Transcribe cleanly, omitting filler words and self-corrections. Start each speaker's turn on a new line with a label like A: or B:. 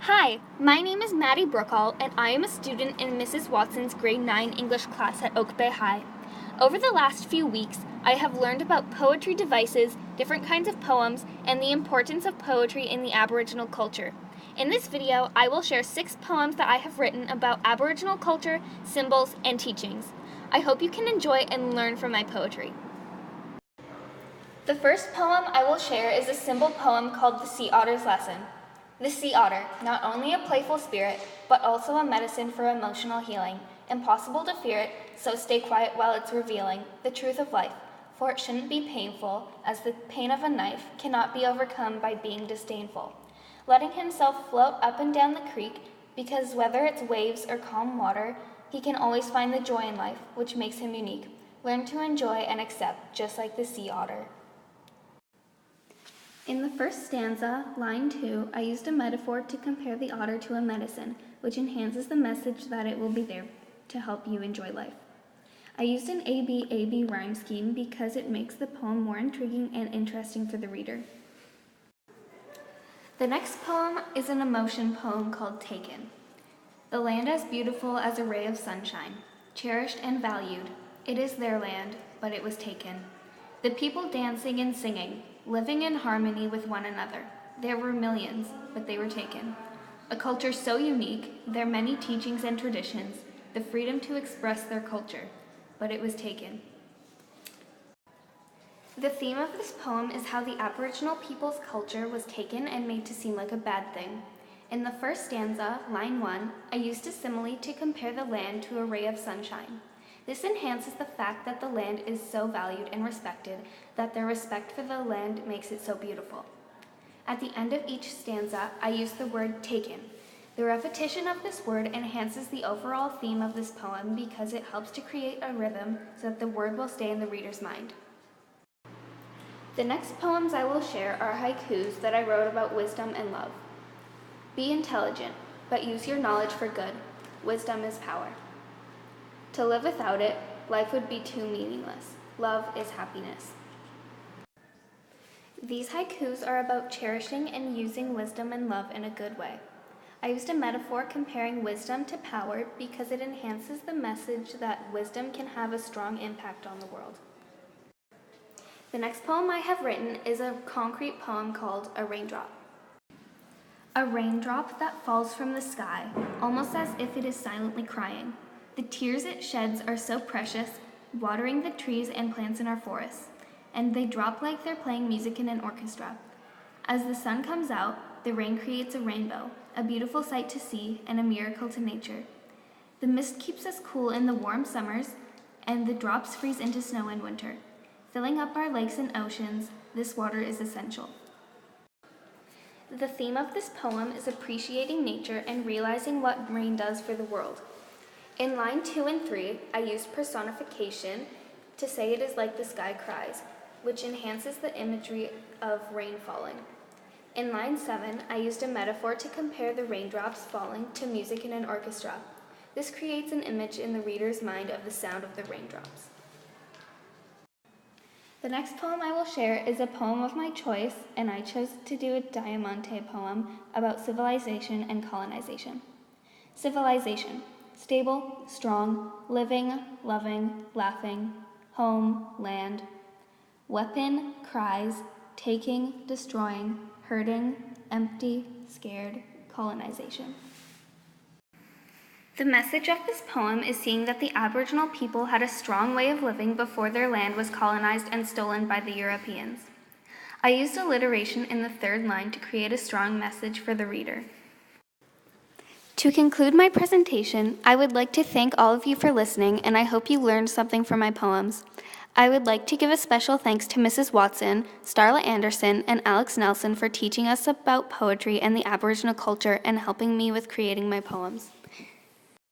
A: Hi, my name is Maddie Brookall, and I am a student in Mrs. Watson's grade 9 English class at Oak Bay High. Over the last few weeks, I have learned about poetry devices, different kinds of poems, and the importance of poetry in the Aboriginal culture. In this video, I will share 6 poems that I have written about Aboriginal culture, symbols, and teachings. I hope you can enjoy and learn from my poetry. The first poem I will share is a symbol poem called The Sea Otter's Lesson. The sea otter, not only a playful spirit, but also a medicine for emotional healing. Impossible to fear it, so stay quiet while it's revealing the truth of life, for it shouldn't be painful, as the pain of a knife cannot be overcome by being disdainful. Letting himself float up and down the creek, because whether it's waves or calm water, he can always find the joy in life, which makes him unique. Learn to enjoy and accept, just like the sea otter. In the first stanza, line 2, I used a metaphor to compare the otter to a medicine, which enhances the message that it will be there to help you enjoy life. I used an A-B rhyme scheme because it makes the poem more intriguing and interesting for the reader. The next poem is an emotion poem called Taken. The land as beautiful as a ray of sunshine, cherished and valued. It is their land, but it was taken. The people dancing and singing, living in harmony with one another. There were millions, but they were taken. A culture so unique, their many teachings and traditions, the freedom to express their culture, but it was taken. The theme of this poem is how the Aboriginal people's culture was taken and made to seem like a bad thing. In the first stanza, line 1, I used a simile to compare the land to a ray of sunshine. This enhances the fact that the land is so valued and respected that their respect for the land makes it so beautiful. At the end of each stanza, I use the word taken. The repetition of this word enhances the overall theme of this poem because it helps to create a rhythm so that the word will stay in the reader's mind. The next poems I will share are haikus that I wrote about wisdom and love. Be intelligent, but use your knowledge for good. Wisdom is power. To live without it, life would be too meaningless. Love is happiness. These haikus are about cherishing and using wisdom and love in a good way. I used a metaphor comparing wisdom to power because it enhances the message that wisdom can have a strong impact on the world. The next poem I have written is a concrete poem called A Raindrop. A raindrop that falls from the sky, almost as if it is silently crying. The tears it sheds are so precious, watering the trees and plants in our forests, and they drop like they're playing music in an orchestra. As the sun comes out, the rain creates a rainbow, a beautiful sight to see and a miracle to nature. The mist keeps us cool in the warm summers, and the drops freeze into snow in winter. Filling up our lakes and oceans, this water is essential. The theme of this poem is appreciating nature and realizing what rain does for the world. In line 2 and 3, I used personification to say it is like the sky cries, which enhances the imagery of rain falling. In line 7, I used a metaphor to compare the raindrops falling to music in an orchestra. This creates an image in the reader's mind of the sound of the raindrops. The next poem I will share is a poem of my choice, and I chose to do a Diamante poem about civilization and colonization. Civilization. Stable, strong, living, loving, laughing, home, land. Weapon, cries, taking, destroying, hurting, empty, scared, colonization. The message of this poem is seeing that the Aboriginal people had a strong way of living before their land was colonized and stolen by the Europeans. I used alliteration in the third line to create a strong message for the reader. To conclude my presentation, I would like to thank all of you for listening, and I hope you learned something from my poems. I would like to give a special thanks to Mrs. Watson, Starla Anderson, and Alex Nelson for teaching us about poetry and the Aboriginal culture and helping me with creating my poems.